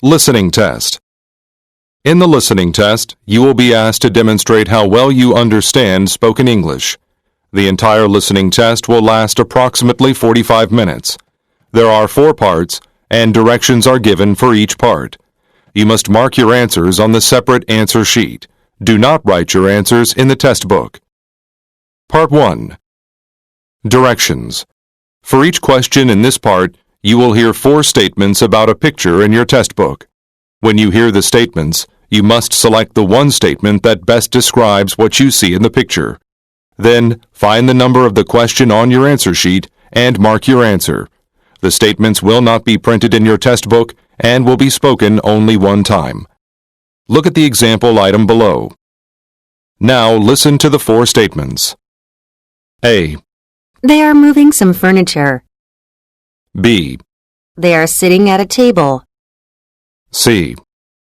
Listening test. In the listening test, you will be asked to demonstrate how well you understand spoken English. The entire listening test will last approximately 45 minutes. There are 4 parts, and directions are given for each part. You must mark your answers on the separate answer sheet. Do not write your answers in the test book. Part 1. Directions. For each question in this part, you will hear 4 statements about a picture in your test book. When you hear the statements, you must select the one statement that best describes what you see in the picture. Then, find the number of the question on your answer sheet and mark your answer. The statements will not be printed in your test book and will be spoken only one time. Look at the example item below. Now listen to the 4 statements. A. They are moving some furniture. B. They are sitting at a table. C.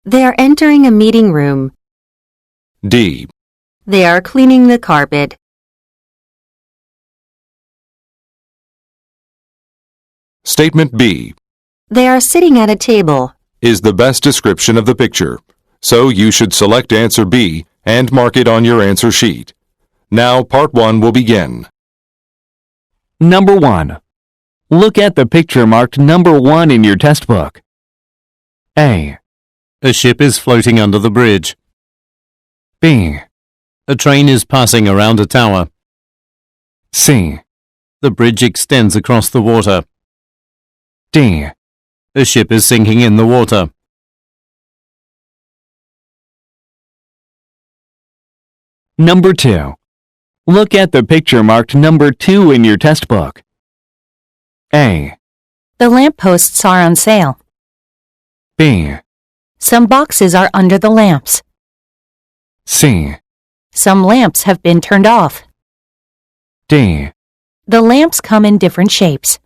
They are entering a meeting room. D. They are cleaning the carpet. Statement B They are sitting at a table. is the best description of the picture, so you should select answer B and mark it on your answer sheet. Now part 1 will begin. Number 1. Look at the picture marked number 1 in your test book. A. A ship is floating under the bridge. B. A train is passing around a tower. C. The bridge extends across the water. D. A ship is sinking in the water. Number 2. Look at the picture marked number 2 in your test book. A. The lampposts are on sale. B. Some boxes are under the lamps. C. Some lamps have been turned off. D. The lamps come in different shapes.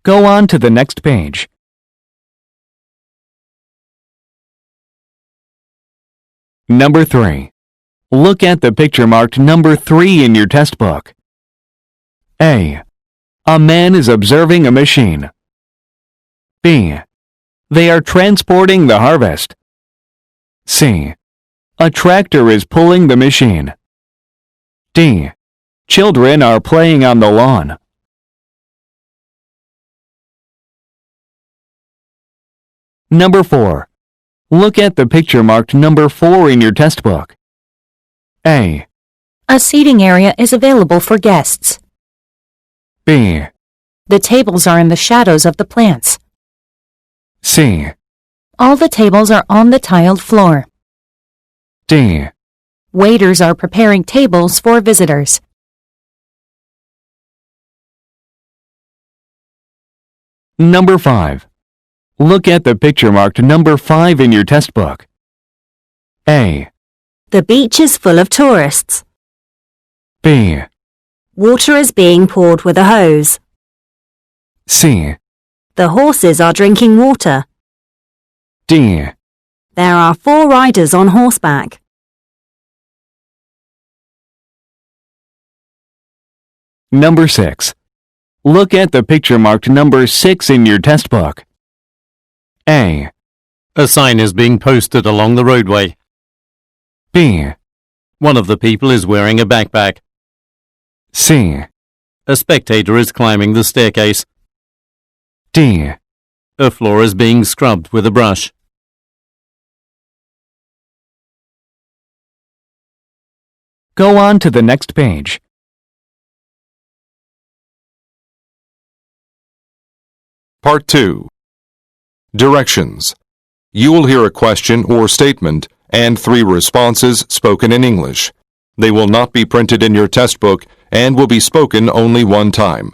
Go on to the next page. Number 3. Look at the picture marked number 3 in your test book. A. A man is observing a machine. B. They are transporting the harvest. C. A tractor is pulling the machine. D. Children are playing on the lawn. Number 4. Look at the picture marked number 4 in your test book. A. A seating area is available for guests. B. The tables are in the shadows of the plants. C. All the tables are on the tiled floor. D. Waiters are preparing tables for visitors. Number 5. Look at the picture marked number 5 in your test book. A. The beach is full of tourists. B. Water is being poured with a hose. C. The horses are drinking water. D. There are 4 riders on horseback. Number 6. Look at the picture marked number 6 in your test book. A. A sign is being posted along the roadway. B. One of the people is wearing a backpack. C. A spectator is climbing the staircase. D. A floor is being scrubbed with a brush. Go on to the next page. Part 2. Directions. You will hear a question or statement and 3 responses spoken in English. They will not be printed in your test book and will be spoken only one time.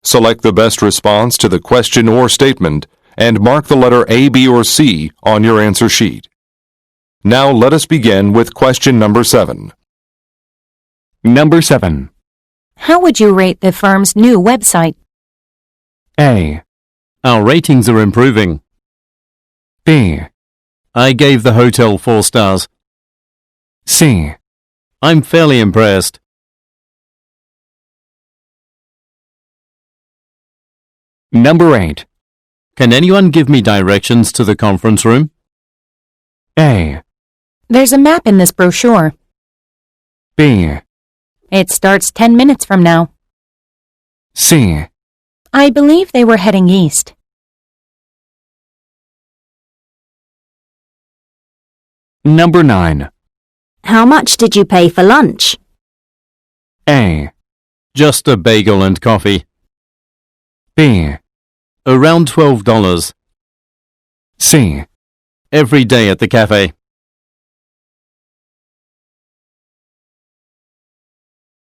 Select the best response to the question or statement and mark the letter A, B, or C on your answer sheet. Now let us begin with question number 7. Number 7. How would you rate the firm's new website? A. Our ratings are improving. B. I gave the hotel 4 stars. C. I'm fairly impressed. Number 8. Can anyone give me directions to the conference room? A. There's a map in this brochure. B. It starts 10 minutes from now. C. I believe they were heading east. Number 9. How much did you pay for lunch? A. Just a bagel and coffee. B. Around $12. C. Every day at the cafe.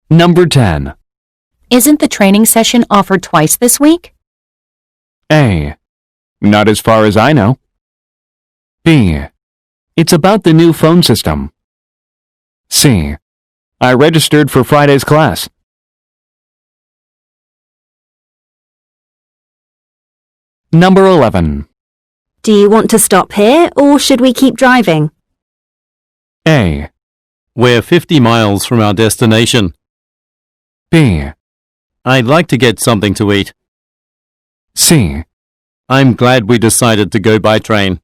Number 10. Isn't the training session offered twice this week? A. Not as far as I know. B. It's about the new phone system. C. I registered for Friday's class. Number 11. Do you want to stop here or should we keep driving? A. We're 50 miles from our destination. B. I'd like to get something to eat. C. I'm glad we decided to go by train.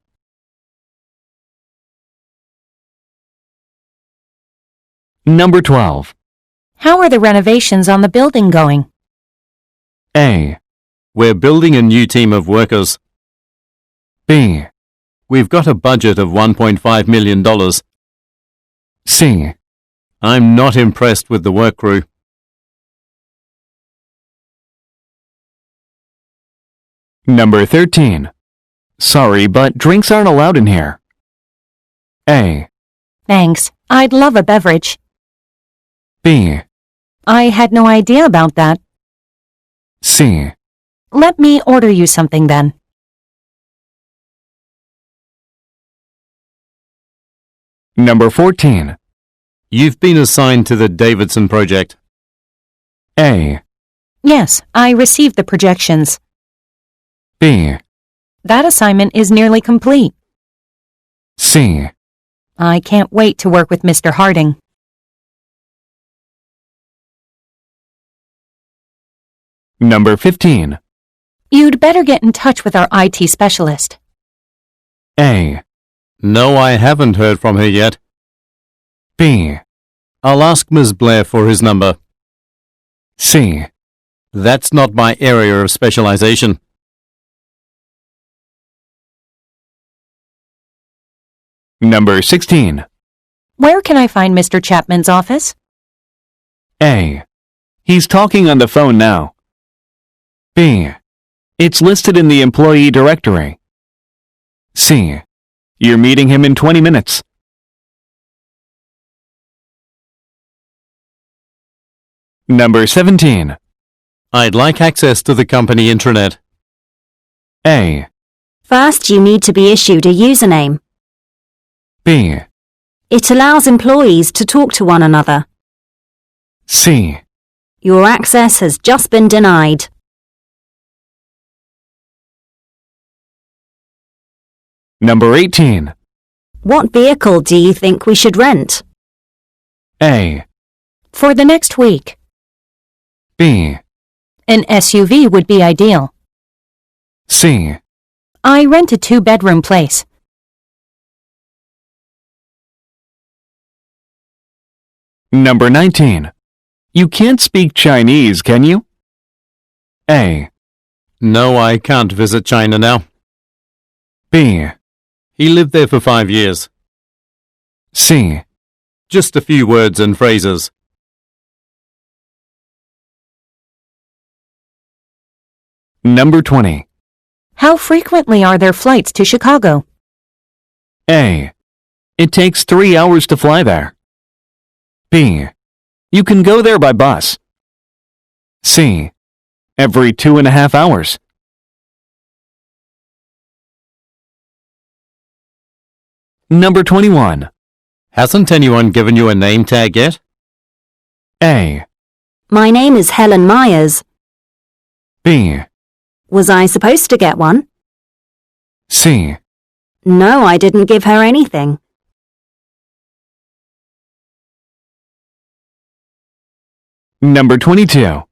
Number 12. How are the renovations on the building going? A. We're building a new team of workers. B. We've got a budget of $1.5 million. C. I'm not impressed with the work crew. Number 13. Sorry, but drinks aren't allowed in here. A. Thanks. I'd love a beverage. B. I had no idea about that. C. Let me order you something then. Number 14. You've been assigned to the Davidson project. A. Yes, I received the projections. B. That assignment is nearly complete. C. I can't wait to work with Mr. Harding. Number 15. You'd better get in touch with our IT specialist. A. No, I haven't heard from her yet. B. I'll ask Ms. Blair for his number. C. That's not my area of specialization. Number 16. Where can I find Mr. Chapman's office? A. He's talking on the phone now. B. It's listed in the employee directory. C. You're meeting him in 20 minutes. Number 17. I'd like access to the company intranet. A. First, you need to be issued a username. B. It allows employees to talk to one another. C. Your access has just been denied. Number 18. What vehicle do you think we should rent? A. For the next week. B. An SUV would be ideal. C. I rent a 2-bedroom place. Number 19. You can't speak Chinese, can you? A. No, I can't visit China now. B. He lived there for 5 years. C. Just a few words and phrases. Number 20. How frequently are there flights to Chicago? A. It takes 3 hours to fly there. B. You can go there by bus. C. Every 2.5 hours. Number 21. Hasn't anyone given you a name tag yet? A. My name is Helen Myers. B. Was I supposed to get one? C. No, I didn't give her anything. Number 22.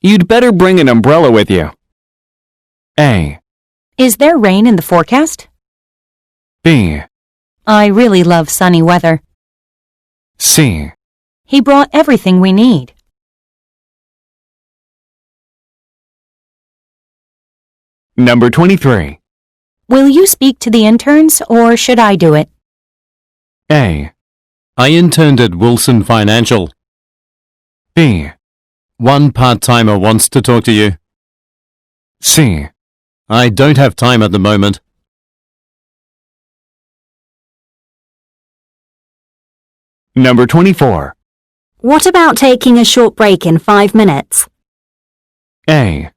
You'd better bring an umbrella with you. A, Is there rain in the forecast? B, I really love sunny weather. C. He brought everything we need. Number 23. Will you speak to the interns or should I do it? A, I interned at Wilson Financial. B, One part-timer wants to talk to you. C. I don't have time at the moment. Number 24. What about taking a short break in 5 minutes? A,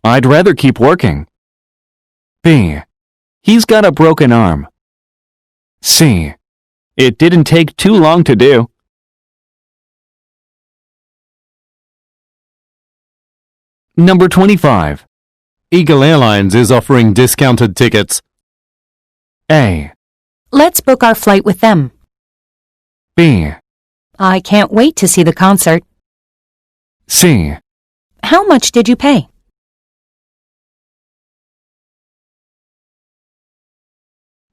I'd rather keep working. B, he's got a broken arm. C, it didn't take too long to do. Number 25. Eagle Airlines is offering discounted tickets. A, Let's book our flight with them. B, I can't wait to see the concert. C. How much did you pay?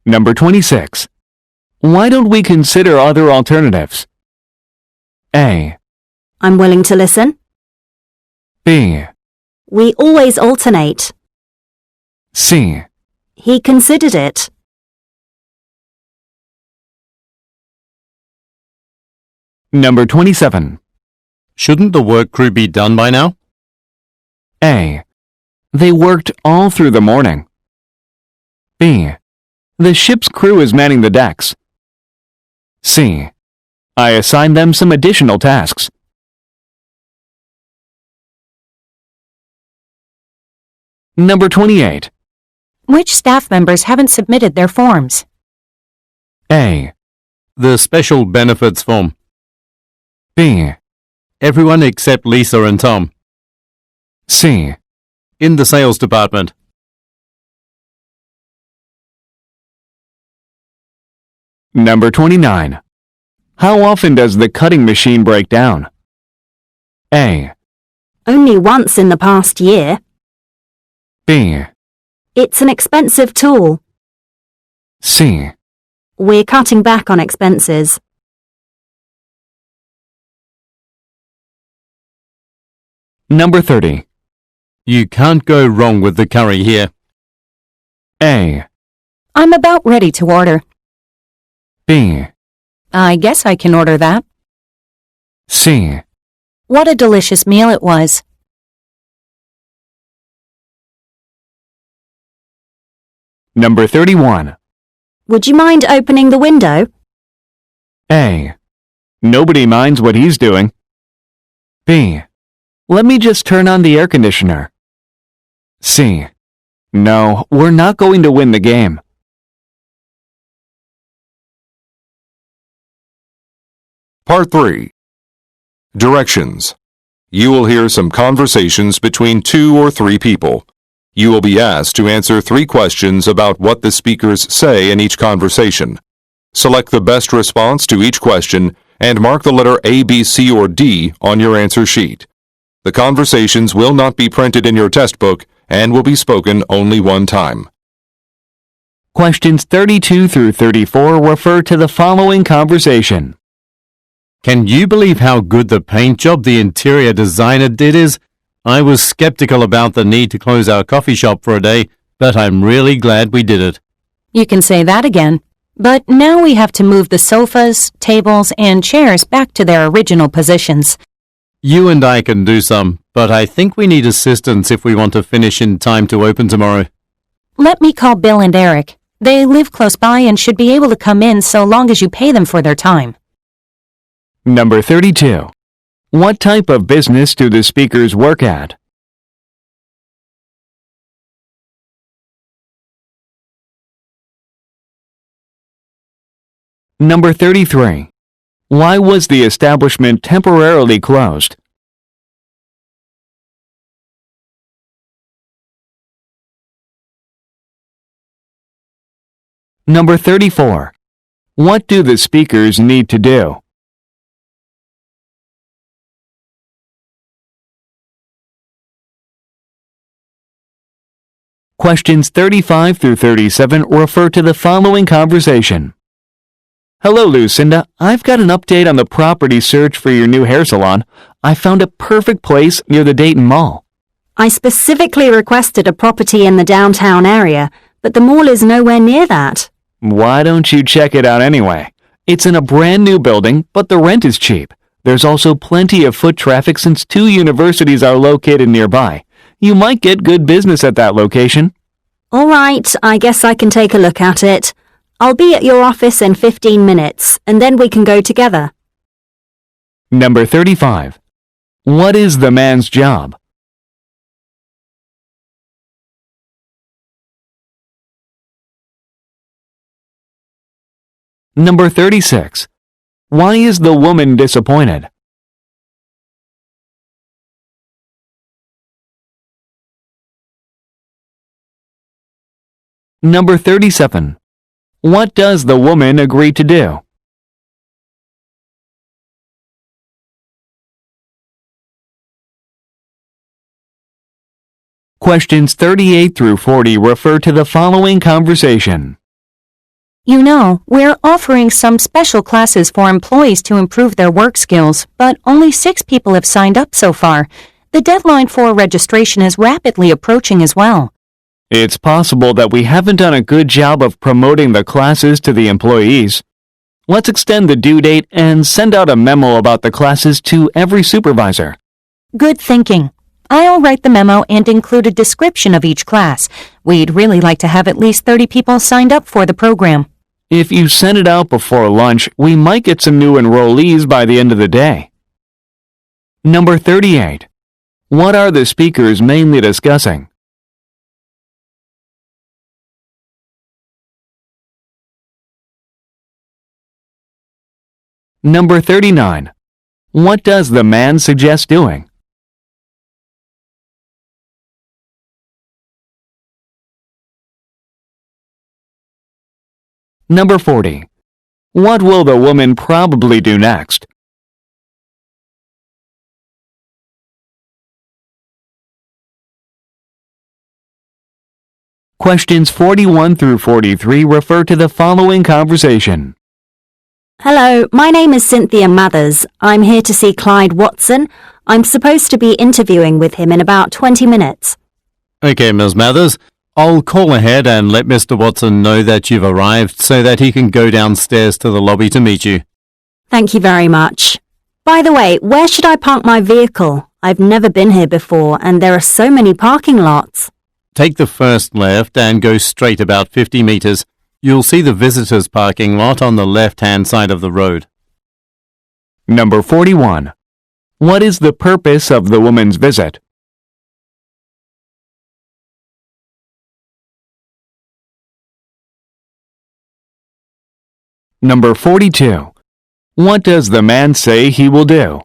Number 26. Why don't we consider other alternatives? A, I'm willing to listen. B, We always alternate. C. He considered it. Number 27. Shouldn't the work crew be done by now? A, they worked all through the morning. B, the ship's crew is manning the decks. C, I assigned them some additional tasks. Number 28. Which staff members haven't submitted their forms? A, The special benefits form. B, Everyone except Lisa and Tom. C. In the sales department. Number 29. How often does the cutting machine break down? A, Only once in the past year. B, It's an expensive tool. C. We're cutting back on expenses. Number 30. You can't go wrong with the curry here. A, I'm about ready to order. B, I guess I can order that. C. What a delicious meal it was. Number 31. Would you mind opening the window? A, nobody minds what he's doing. B, let me just turn on the air conditioner. C, no, we're not going to win the game. Part 3. Directions. You will hear some conversations between 2 or 3 people. You will be asked to answer 3 questions about what the speakers say in each conversation. Select the best response to each question and mark the letter A, B, C, or D on your answer sheet. The conversations will not be printed in your test book and will be spoken only one time. Questions 32 through 34 refer to the following conversation. Can you believe how good the paint job the interior designer did is? I was skeptical about the need to close our coffee shop for a day, but I'm really glad we did it. You can say that again. But now we have to move the sofas, tables, and chairs back to their original positions. You and I can do some, but I think we need assistance if we want to finish in time to open tomorrow. Let me call Bill and Eric. They live close by and should be able to come in so long as you pay them for their time. Number 32. What type of business do the speakers work at? Number 33. Why was the establishment temporarily closed? Number 34. What do the speakers need to do? Questions 35 through 37 refer to the following conversation. Hello, Lucinda. I've got an update on the property search for your new hair salon. I found a perfect place near the Dayton Mall. I specifically requested a property in the downtown area, but the mall is nowhere near that. Why don't you check it out anyway? It's in a brand new building, but the rent is cheap. There's also plenty of foot traffic since 2 universities are located nearby. You might get good business at that location. All right, I guess I can take a look at it. I'll be at your office in 15 minutes, and then we can go together. Number 35. What is the man's job? Number 36. Why is the woman disappointed? Number 37. What does the woman agree to do? Questions 38 through 40 refer to the following conversation. You know, we're offering some special classes for employees to improve their work skills, but only 6 people have signed up so far. The deadline for registration is rapidly approaching as well. It's possible that we haven't done a good job of promoting the classes to the employees. Let's extend the due date and send out a memo about the classes to every supervisor. Good thinking. I'll write the memo and include a description of each class. We'd really like to have at least 30 people signed up for the program. If you send it out before lunch, we might get some new enrollees by the end of the day. Number 38. What are the speakers mainly discussing? Number 39. What does the man suggest doing? Number 40. What will the woman probably do next? Questions 41 through 43 refer to the following conversation. Hello, my name is Cynthia Mathers. I'm here to see Clyde Watson. I'm supposed to be interviewing with him in about 20 minutes. Okay, Ms. Mathers. I'll call ahead and let Mr. Watson know that you've arrived so that he can go downstairs to the lobby to meet you. Thank you very much. By the way, where should I park my vehicle? I've never been here before and there are so many parking lots. Take the first left and go straight about 50 meters. You'll see the visitors' parking lot on the left-hand side of the road. Number 41. What is the purpose of the woman's visit? Number 42. What does the man say he will do?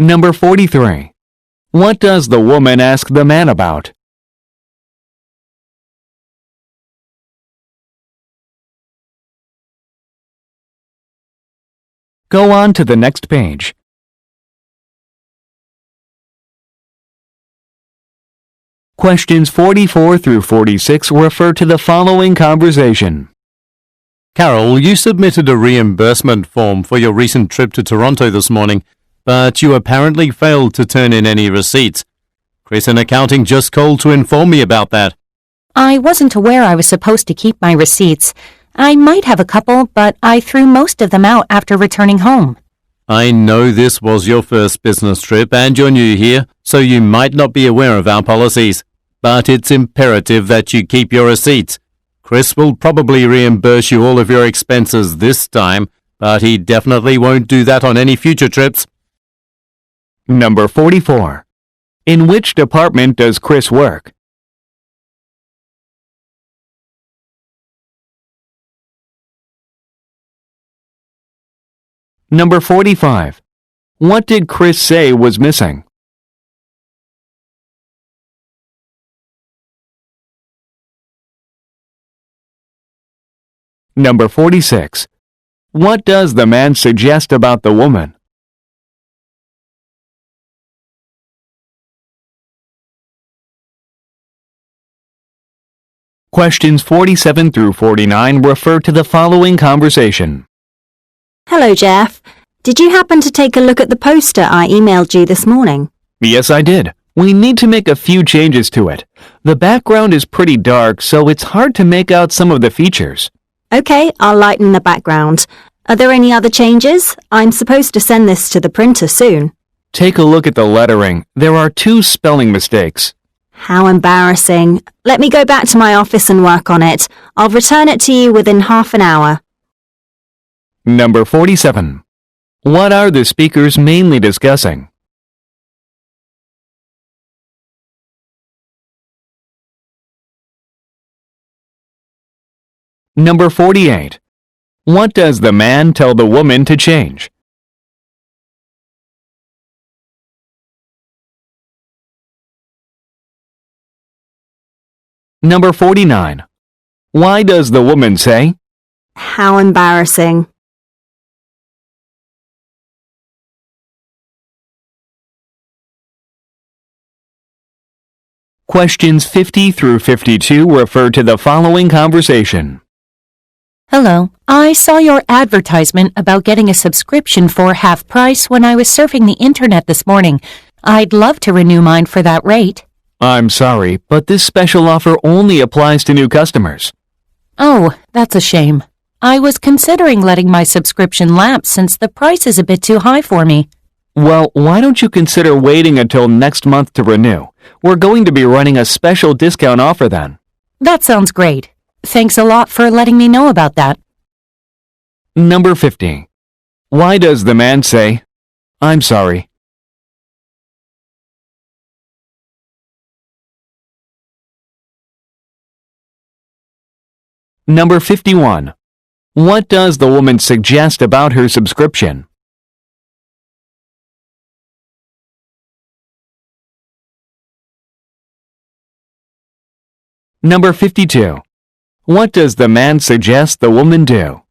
Number 43. What does the woman ask the man about? Go on to the next page. Questions 44 through 46 refer to the following conversation. Carol, you submitted a reimbursement form for your recent trip to Toronto this morning, but you apparently failed to turn in any receipts. Chris in accounting just called to inform me about that. I wasn't aware I was supposed to keep my receipts. I might have a couple, but I threw most of them out after returning home. I know this was your first business trip and you're new here, so you might not be aware of our policies. But it's imperative that you keep your receipts. Chris will probably reimburse you all of your expenses this time, but he definitely won't do that on any future trips. Number 44. In which department does Chris work? Number 45. What did Chris say was missing? Number 46. What does the man suggest about the woman? Questions 47 through 49 refer to the following conversation. Hello, Jeff. Did you happen to take a look at the poster I emailed you this morning? Yes, I did. We need to make a few changes to it. The background is pretty dark, so it's hard to make out some of the features. Okay, I'll lighten the background. Are there any other changes? I'm supposed to send this to the printer soon. Take a look at the lettering. There are 2 spelling mistakes. How embarrassing. Let me go back to my office and work on it. I'll return it to you within half an hour. Number 47. What are the speakers mainly discussing? Number 48. What does the man tell the woman to change? Number 49. Why does the woman say? How embarrassing. Questions 50 through 52 refer to the following conversation. Hello. I saw your advertisement about getting a subscription for half price when I was surfing the internet this morning. I'd love to renew mine for that rate. I'm sorry, but this special offer only applies to new customers. Oh, that's a shame. I was considering letting my subscription lapse since the price is a bit too high for me. Well, why don't you consider waiting until next month to renew? We're going to be running a special discount offer then. That sounds great. Thanks a lot for letting me know about that. Number 50. Why does the man say, I'm sorry? Number 51. What does the woman suggest about her subscription? Number 52. What does the man suggest the woman do?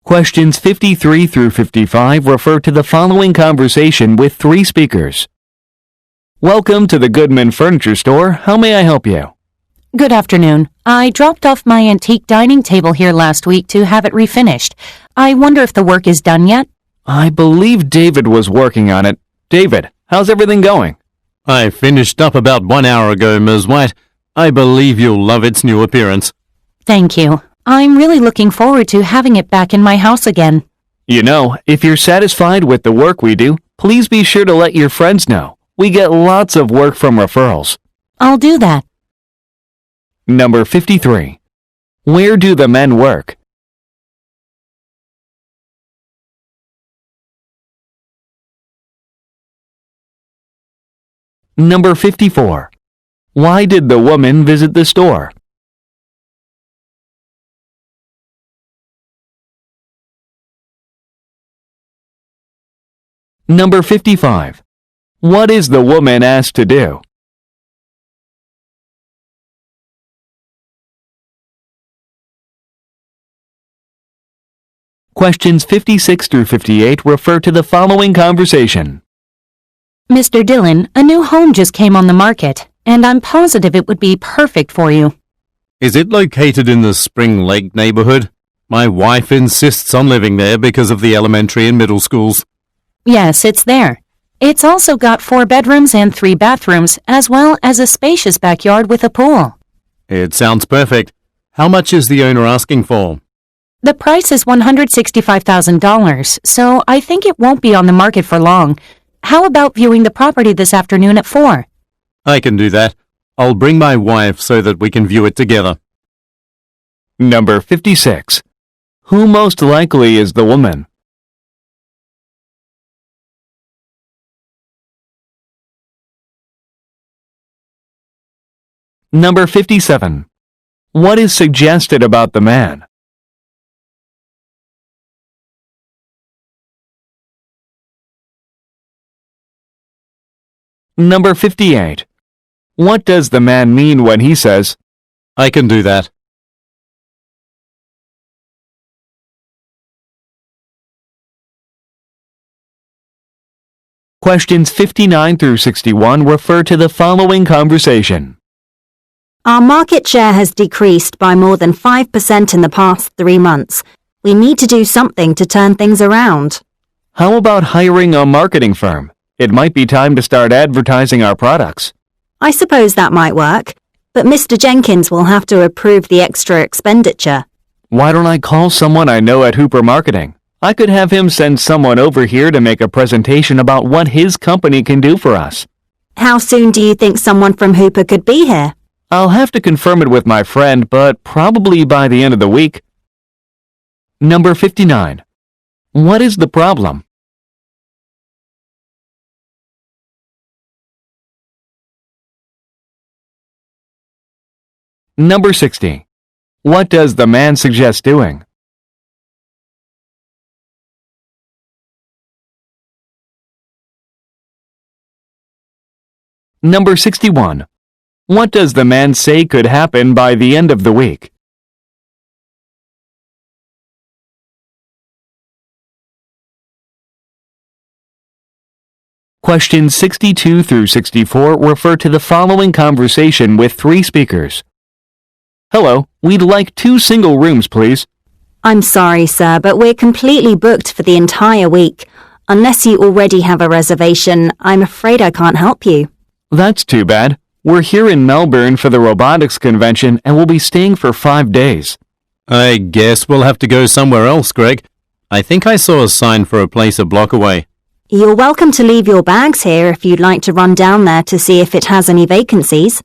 Questions 53 through 55 refer to the following conversation with 3 speakers. Welcome to the Goodman Furniture Store. How may I help you? Good afternoon. I dropped off my antique dining table here last week to have it refinished. I wonder if the work is done yet? I believe David was working on it. David, how's everything going? I finished up about 1 hour ago, Ms. White. I believe you'll love its new appearance. Thank you. I'm really looking forward to having it back in my house again. You know, if you're satisfied with the work we do, please be sure to let your friends know. We get lots of work from referrals. I'll do that. Number 53. Where do the men work? Number 54. Why did the woman visit the store? Number 55. What is the woman asked to do? Questions 56 through 58 refer to the following conversation. Mr. Dillon, a new home just came on the market, and I'm positive it would be perfect for you. Is it located in the Spring Lake neighborhood? My wife insists on living there because of the elementary and middle schools. Yes, it's there. It's also got 4 bedrooms and 3 bathrooms, as well as a spacious backyard with a pool. It sounds perfect. How much is the owner asking for? The price is $165,000, so I think it won't be on the market for long. How about viewing the property this afternoon at 4? I can do that. I'll bring my wife so that we can view it together. Number 56. Who most likely is the woman? Number 57. What is suggested about the man? Number 58. What does the man mean when he says, I can do that. Questions 59 through 61 refer to the following conversation. Our market share has decreased by more than 5% in the past 3 months. We need to do something to turn things around. How about hiring a marketing firm? It might be time to start advertising our products. I suppose that might work, but Mr. Jenkins will have to approve the extra expenditure. Why don't I call someone I know at Hooper Marketing? I could have him send someone over here to make a presentation about what his company can do for us. How soon do you think someone from Hooper could be here? I'll have to confirm it with my friend, but probably by the end of the week. Number 59. What is the problem? Number 60. What does the man suggest doing? Number 61. What does the man say could happen by the end of the week? Questions 62 through 64 refer to the following conversation with 3 speakers. Hello, we'd like 2 single rooms, please. I'm sorry, sir, but we're completely booked for the entire week. Unless you already have a reservation, I'm afraid I can't help you. That's too bad. We're here in Melbourne for the robotics convention and we'll be staying for 5 days. I guess we'll have to go somewhere else, Greg. I think I saw a sign for a place a block away. You're welcome to leave your bags here if you'd like to run down there to see if it has any vacancies.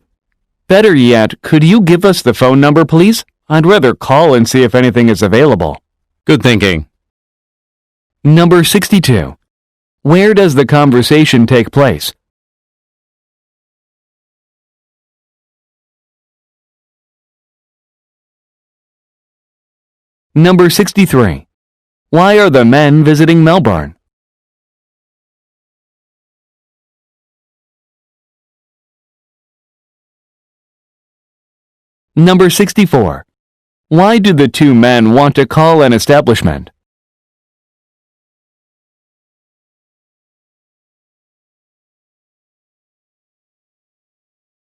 Better yet, could you give us the phone number, please? I'd rather call and see if anything is available. Good thinking. Number 62. Where does the conversation take place? Number 63. Why are the men visiting Melbourne? Number 64. Why do the 2 men want to call an establishment?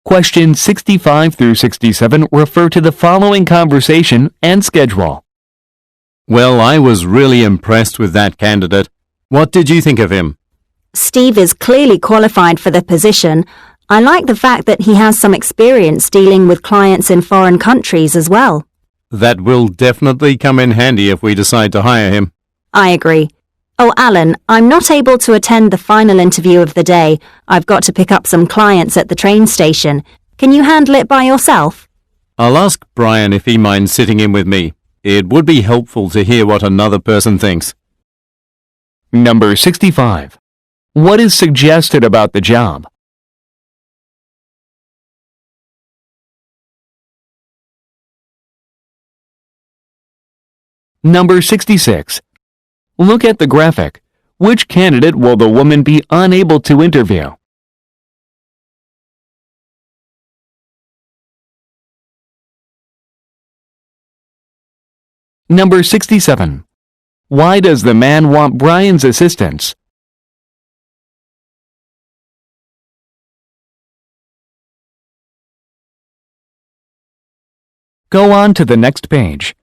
Questions 65 through 67 refer to the following conversation and schedule. Well, I was really impressed with that candidate. What did you think of him? Steve is clearly qualified for the position. I like the fact that he has some experience dealing with clients in foreign countries as well. That will definitely come in handy if we decide to hire him. I agree. Oh, Alan, I'm not able to attend the final interview of the day. I've got to pick up some clients at the train station. Can you handle it by yourself? I'll ask Brian if he minds sitting in with me. It would be helpful to hear what another person thinks. Number 65. What is suggested about the job? Number 66. Look at the graphic. Which candidate will the woman be unable to interview? Number 67. Why does the man want Brian's assistance? Go on to the next page.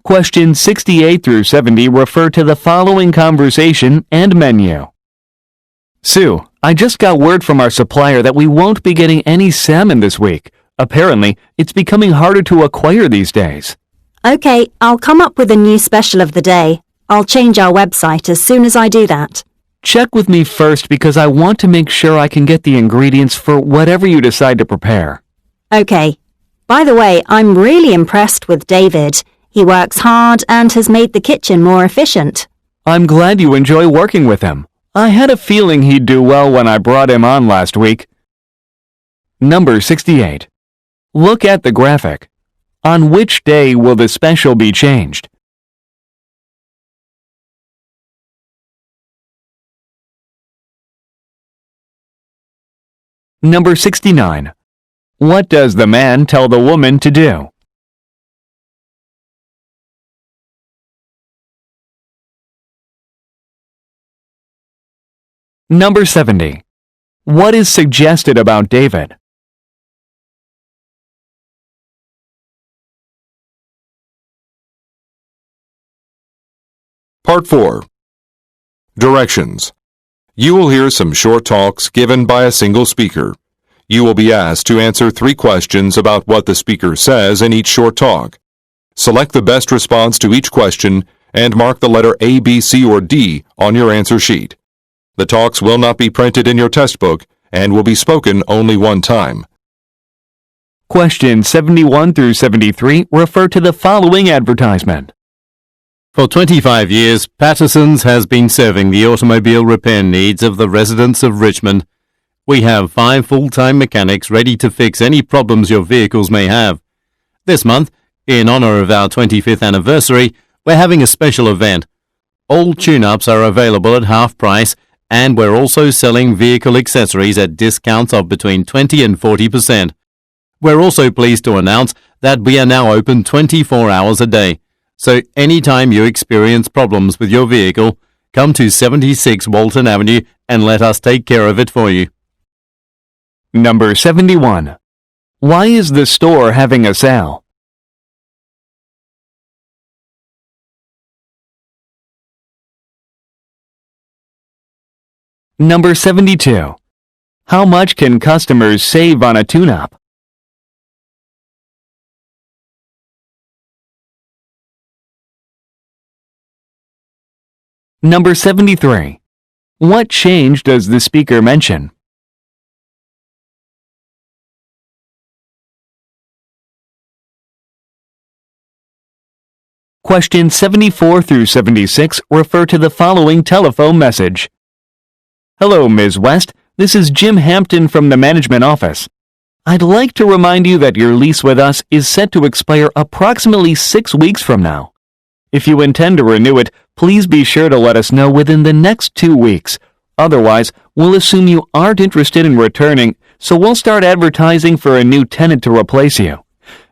Questions 68 through 70 refer to the following conversation and menu. Sue, I just got word from our supplier that we won't be getting any salmon this week. Apparently, it's becoming harder to acquire these days. Okay, I'll come up with a new special of the day. I'll change our website as soon as I do that. Check with me first because I want to make sure I can get the ingredients for whatever you decide to prepare. Okay. By the way, I'm really impressed with David. He works hard and has made the kitchen more efficient. I'm glad you enjoy working with him. I had a feeling he'd do well when I brought him on last week. Number 68. Look at the graphic. On which day will the special be changed? Number 69. What does the man tell the woman to do? Number 70. What is suggested about David? Part 4. Directions. You will hear some short talks given by a single speaker. You will be asked to answer 3 questions about what the speaker says in each short talk. Select the best response to each question and mark the letter A, B, C, or D on your answer sheet. The talks will not be printed in your test book and will be spoken only one time. Questions 71 through 73 refer to the following advertisement. For 25 years, Patterson's has been serving the automobile repair needs of the residents of Richmond. We have 5 full-time mechanics ready to fix any problems your vehicles may have. This month, in honor of our 25th anniversary, we're having a special event. All tune-ups are available at half price, and we're also selling vehicle accessories at discounts of between 20 and 40%. We're also pleased to announce that we are now open 24 hours a day. So anytime you experience problems with your vehicle, come to 76 Walton Avenue and let us take care of it for you. Number 71. Why is the store having a sale? Number 72. How much can customers save on a tune-up? Number 73. What change does the speaker mention? Questions 74 through 76 refer to the following telephone message. Hello, Ms. West. This is Jim Hampton from the management office. I'd like to remind you that your lease with us is set to expire approximately 6 weeks from now. If you intend to renew it, please be sure to let us know within the next 2 weeks. Otherwise, we'll assume you aren't interested in returning, so we'll start advertising for a new tenant to replace you.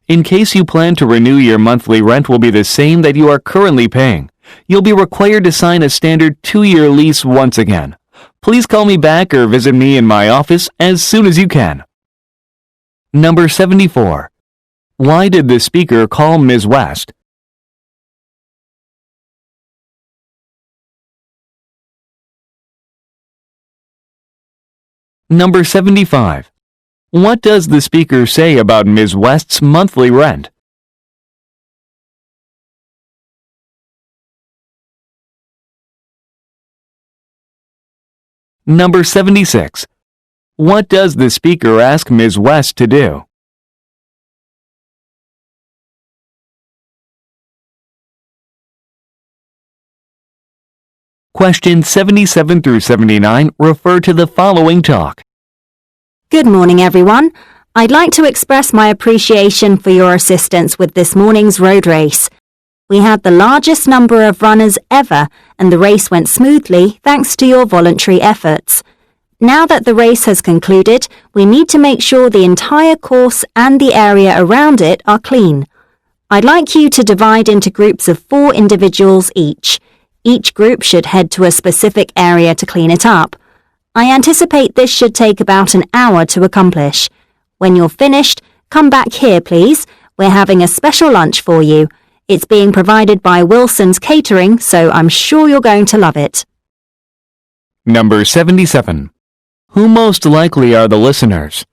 In case you plan to renew, your monthly rent will be the same that you are currently paying. You'll be required to sign a standard 2-year lease once again. Please call me back or visit me in my office as soon as you can. Number 74. Why did the speaker call Ms. West? Number 75. What does the speaker say about Ms. West's monthly rent? Number 76. What does the speaker ask Ms. West to do? Questions 77 through 79 refer to the following talk. Good morning, everyone. I'd like to express my appreciation for your assistance with this morning's road race. We had the largest number of runners ever, and the race went smoothly thanks to your voluntary efforts. Now that the race has concluded, we need to make sure the entire course and the area around it are clean. I'd like you to divide into groups of 4 individuals each. Each group should head to a specific area to clean it up. I anticipate this should take about an hour to accomplish. When you're finished, come back here, please. We're having a special lunch for you. It's being provided by Wilson's Catering, so I'm sure you're going to love it. Number 77. Who most likely are the listeners?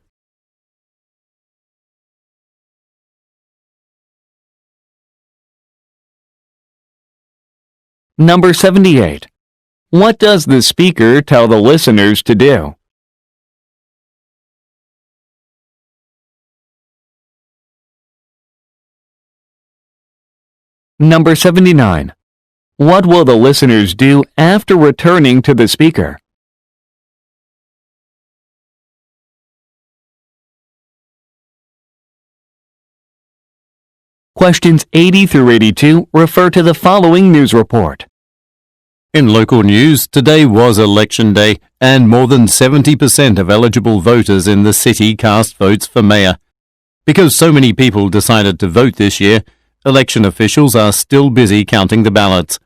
Number 78. What does the speaker tell the listeners to do? Number 79. What will the listeners do after returning to the speaker? Questions 80 through 82 refer to the following news report. In local news, today was Election Day, and more than 70% of eligible voters in the city cast votes for mayor. Because so many people decided to vote this year, election officials are still busy counting the ballots.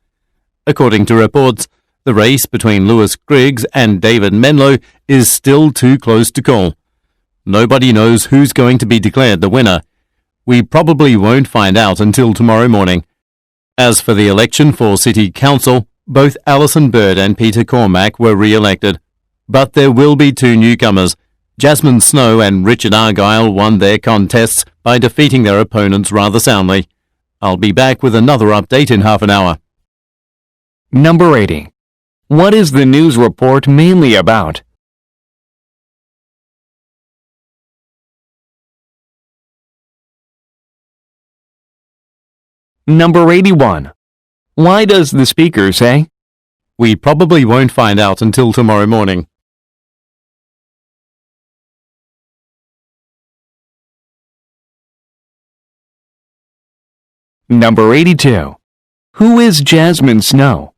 According to reports, The race between Lewis Griggs and David Menlo is still too close to call. Nobody knows who's going to be declared the winner. We probably won't find out until tomorrow morning. As for the election for City Council, both Alison Bird and Peter Cormack were re-elected. But there will be two newcomers. Jasmine Snow and Richard Argyle won their contests by defeating their opponents rather soundly. I'll be back with another update in half an hour. Number 80. What is the news report mainly about? Number 81. Why does the speaker say? We probably won't find out until tomorrow morning. Number 82. Who is Jasmine Snow?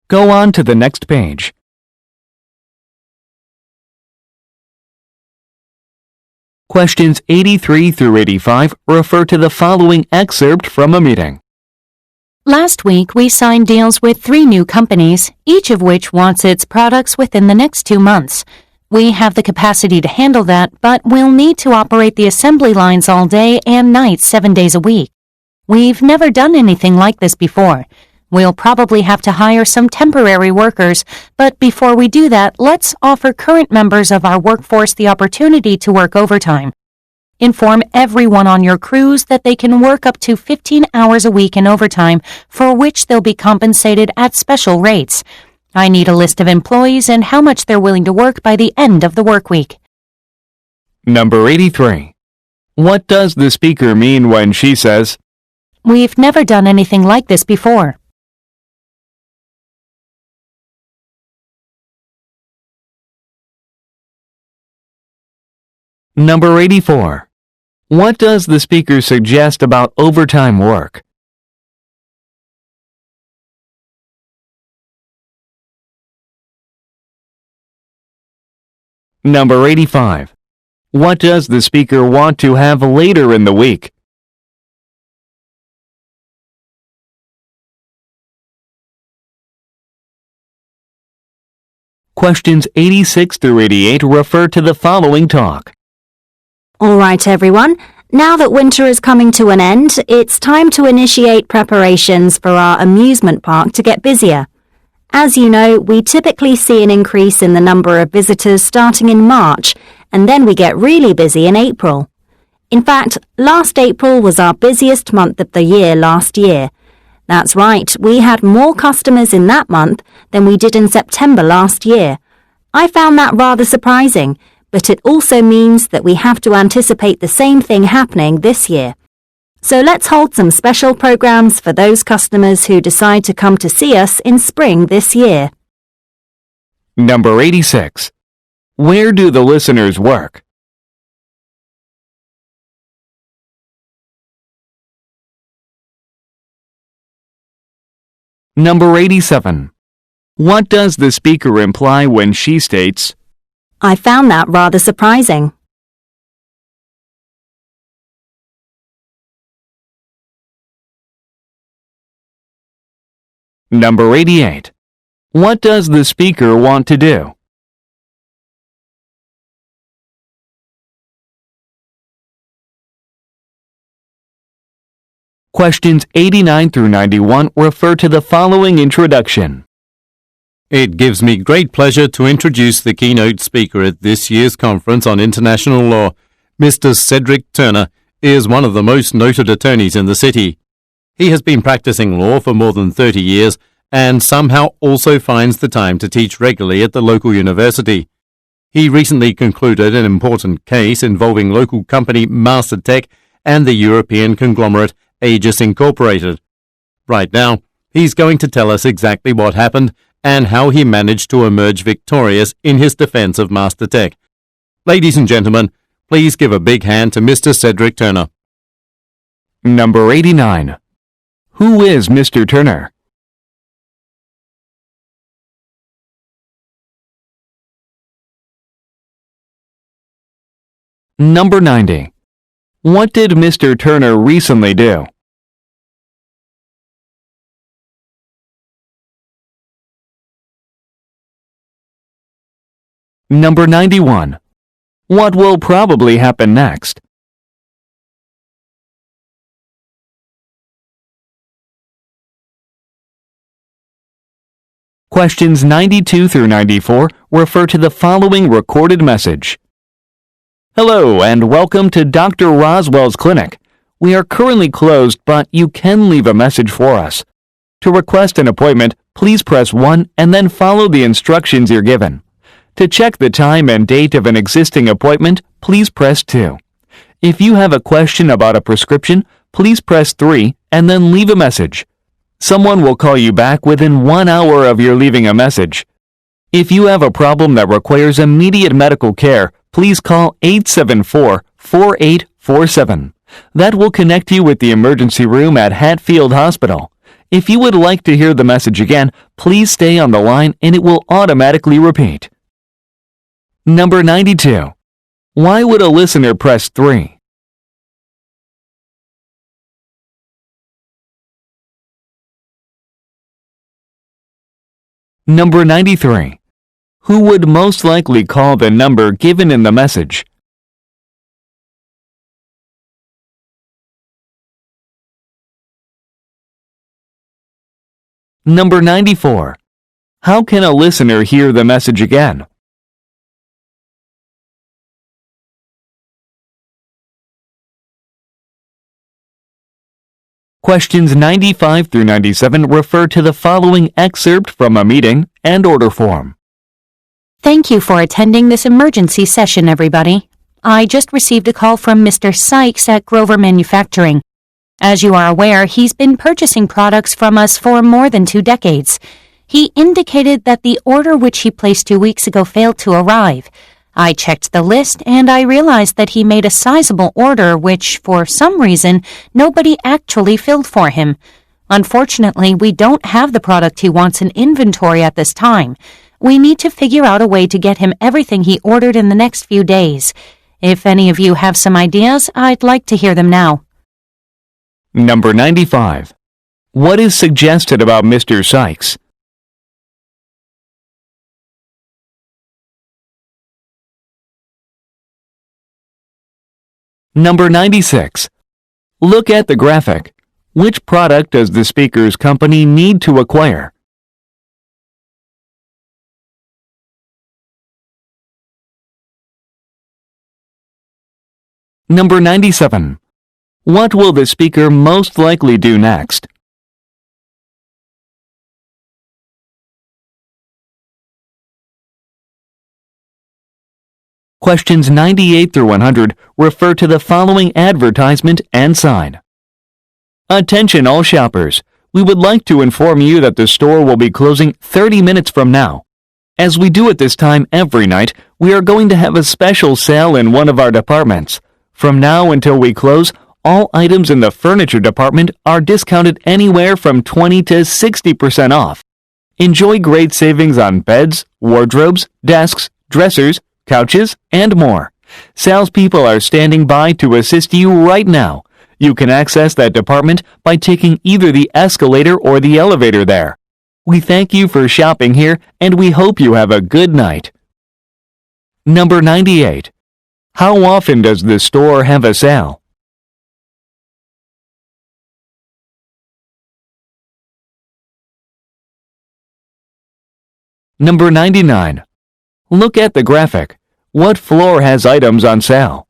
Go on to the next page. Questions 83 through 85 refer to the following excerpt from a meeting. Last week, we signed deals with 3 new companies, each of which wants its products within the next 2 months. We have the capacity to handle that, but we'll need to operate the assembly lines all day and night 7 days a week. We've never done anything like this before. We'll probably have to hire some temporary workers, but before we do that, let's offer current members of our workforce the opportunity to work overtime. Inform everyone on your crews that they can work up to 15 hours a week in overtime, for which they'll be compensated at special rates. I need a list of employees and how much they're willing to work by the end of the work week. Number 83. What does the speaker mean when she says, We've never done anything like this before? Number 84. What does the speaker suggest about overtime work? Number 85. What does the speaker want to have later in the week? Questions 86 through 88 refer to the following talk. All right, everyone. Now that winter is coming to an end, it's time to initiate preparations for our amusement park to get busier. As you know, we typically see an increase in the number of visitors starting in March, and then we get really busy in April. In fact, last April was our busiest month of the year last year. That's right, we had more customers in that month than we did in September last year. I found that rather surprising, but it also means that we have to anticipate the same thing happening this year. So let's hold some special programs for those customers who decide to come to see us in spring this year. Number 86. Where do the listeners work? Number 87. What does the speaker imply when she states, I found that rather surprising. Number 88. What does the speaker want to do? Questions 89 through 91 refer to the following introduction. It gives me great pleasure to introduce the keynote speaker at this year's Conference on International Law. Mr. Cedric Turner is one of the most noted attorneys in the city. He has been practicing law for more than 30 years and somehow also finds the time to teach regularly at the local university. He recently concluded an important case involving local company MasterTech and the European conglomerate Aegis Incorporated. Right now, he's going to tell us exactly what happened and how he managed to emerge victorious in his defense of MasterTech. Ladies and gentlemen, please give a big hand to Mr. Cedric Turner. Number 89. Who is Mr. Turner? Number 90. What did Mr. Turner recently do? Number 91. What will probably happen next? Questions 92 through 94 refer to the following recorded message. Hello and welcome to Dr. Roswell's clinic. We are currently closed, but you can leave a message for us. To request an appointment, please press 1 and then follow the instructions you're given. To check the time and date of an existing appointment, please press 2. If you have a question about a prescription, please press 3 and then leave a message. Someone will call you back within 1 hour of your leaving a message. If you have a problem that requires immediate medical care, please call 874-4847. That will connect you with the emergency room at Hatfield Hospital. If you would like to hear the message again, please stay on the line and it will automatically repeat. Number 92. Why would a listener press 3? Number 93. Who would most likely call the number given in the message? Number 94. How can a listener hear the message again? Questions 95 through 97 refer to the following excerpt from a meeting and order form. Thank you for attending this emergency session, everybody. I just received a call from Mr. Sykes at Grover Manufacturing. As you are aware, he's been purchasing products from us for more than 2 decades. He indicated that the order which he placed 2 weeks ago failed to arrive. I checked the list and I realized that he made a sizable order which, for some reason, nobody actually filled for him. Unfortunately, we don't have the product he wants in inventory at this time. We need to figure out a way to get him everything he ordered in the next few days. If any of you have some ideas, I'd like to hear them now. Number 95. What is suggested about Mr. Sykes? Number 96. Look at the graphic. Which product does the speaker's company need to acquire? Number 97. What will the speaker most likely do next? Questions 98 through 100 refer to the following advertisement and sign. Attention all shoppers. We would like to inform you that the store will be closing 30 minutes from now. As we do at this time every night, we are going to have a special sale in one of our departments. From now until we close, all items in the furniture department are discounted anywhere from 20 to 60% off. Enjoy great savings on beds, wardrobes, desks, dressers, couches, and more. Salespeople are standing by to assist you right now. You can access that department by taking either the escalator or the elevator there. We thank you for shopping here, and we hope you have a good night. Number 98. How often does the store have a sale? Number 99. Look at the graphic. What floor has items on sale?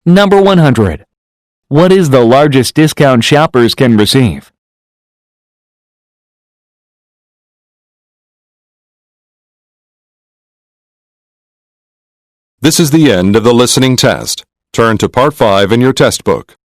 Number 100. What is the largest discount shoppers can receive? This is the end of the listening test. Turn to Part 5 in your test book.